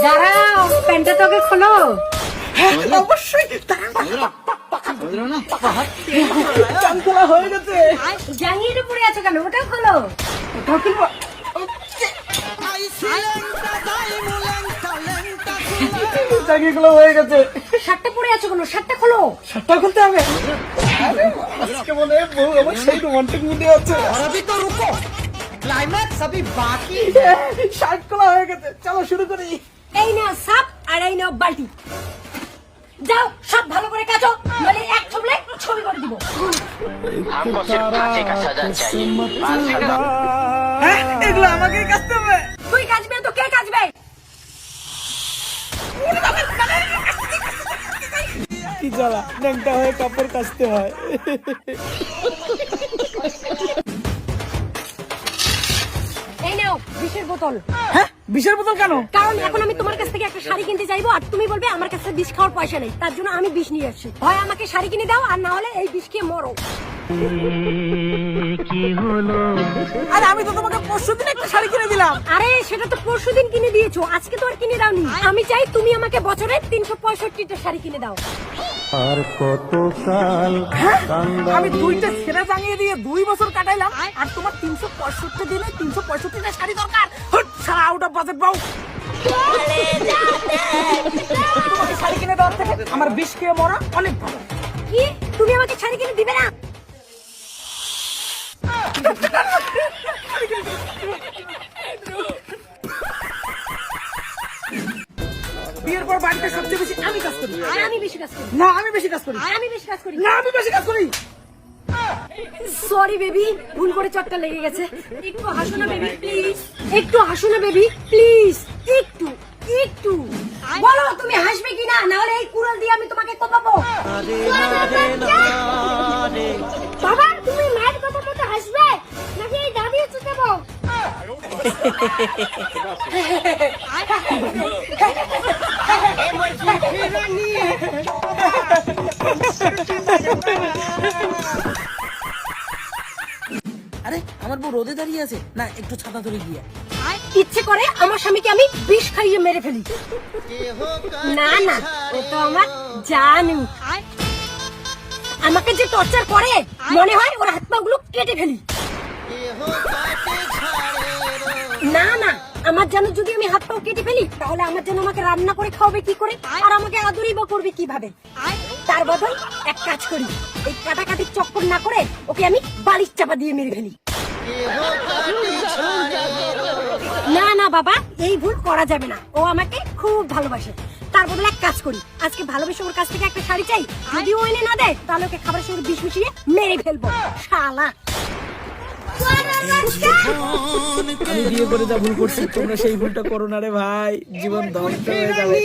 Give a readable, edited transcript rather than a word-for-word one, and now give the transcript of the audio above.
দাঁড়াও, প্যান্টটা তোকে খোলো। অবশ্যই চাঙ্কলা হয়ে গেছে। জাঙ্গিয়ে পড়ে আছো কেন? ওটাও খোলো। ওটাও কিনবো। জাঙ্গিগুলো হয়ে গেছে। শার্টটা পরে আছো কেন? শার্টটা খোলো। শার্টটা খুলতে হবে। আরে, আজকে মনে হয় বউ আমার সেই রোমান্টিক মুডে আছে। अभी तो रुको, क्लाइमैक्स अभी बाकी। শার্ট খোলা হয়ে গেছে, চলো শুরু করি। এই নাও সাপ আর এই নাও বালতি। যাও সব ভালো করে কাচো, নইলে এক ছবলে ছবি করে দিব। हमको सिर्फ फांसी का सजा चाहिए। फांसी का হ্যাঁ, এগুলো আমাকেই কাটতে হবে। তুই কাচবে তো কে কাচবে? কি জ্বালা, ন্যাংটা হয়ে কাপড় কাচতে হয়। এই নাও বিষের বোতল। হ্যাঁ, বিষের বোতল কেন? কারণ এখন আমি তোমার কাছ থেকে একটা শাড়ি কিনতে চাইবো, আর তুমি বলবে আমার কাছে বিষ খাওয়ার পয়সা নেই, তার জন্য আমি বিষ নিয়ে আসছি। হয় আমাকে শাড়ি কিনে দাও, আর না হলে এই বিষ খেয়ে মরো। আরে আমি তো তোমাকে পরশুদিন একটা শাড়ি কিনে দিলাম। আরে সেটা তো পরশুদিন কিনে দিয়েছো, আজকে তো আর কিনে দাওনি। আমি চাই তুমি আমাকে বছরে 365টা শাড়ি কিনে দাও। হ্যাঁ, আমি দুইটা ছেঁড়া জাঙিয়ে দিয়ে 2 বছর কাটাইলাম, আর তোমার 365 দিনে 365টা শাড়ি দরকার। হুট, সারা আউট অফ বাজেট বাউ। তোমাকে শাড়ি কিনে দেওয়ার থেকে আমার বিষ খেয়ে মরা অনেক ভালো। কি তুমি আমাকে শাড়ি কিনে দিবে না? বিয়ের পর বাড়িতে সবচেয়ে বেশি আমি কাজ করি। আমি বেশি কাজ করি। না, আমি বেশি কাজ করি। আমি বেশি কাজ করি। না, আমি বেশি কাজ করি। সরি বেবি, ভুল করে চটটা লেগে গেছে। একটু হাসো না বেবি প্লিজ। একটু হাসো না বেবি প্লিজ। একটু একটু বলো তুমি হাসবে কিনা, না হলে এই কুড়াল দিয়ে আমি তোমাকে কোপাবো। বাবা তুমি মায়ের কথা মতো হাসবে নাকি এই দাদি চুটাবো? আরে আমার বউ রোদে দাঁড়িয়ে আছে, না একটু ছাতা ধরে গিয়ে। ইচ্ছে করে আমার স্বামীকে আমি বিষ খাইয়ে মেরে ফেলি। না না, ও তো আমার জানু। আমাকে যে টর্চার করে মনে হয় ওর হাত পা গুলো কেটে ফেলি। না না, আমার জানো যদি আমি হাত পাও কেটে ফেলি, তাহলে আমার জন্য আমাকে রান্না করে খাওয়াবে কি করে, আর আমাকে আদরই বা করবে কিভাবে? তার বদল এক কাজ করি, এই কাটাকাটির চক্কর না করে ওকে আমি বালিশ চাপা দিয়ে মেরে ফেলি। না না বাবা, এই ভুল করা যাবে না। ও আমাকে খুব ভালোবাসে, তার বদলে এক কাজ করি, আজকে ভালোবেসে ওর কাছ থেকে একটা শাড়ি চাই। যদি ও এনে না দেয় তাহলে ওকে খাবারের সঙ্গে বিষ মিশিয়ে মেরে ফেলবো। শালা আমি বিয়ে করে যা ভুল করছি, তোমরা সেই ভুলটা করো না রে ভাই, জীবন ধ্বংস হয়ে যাবে।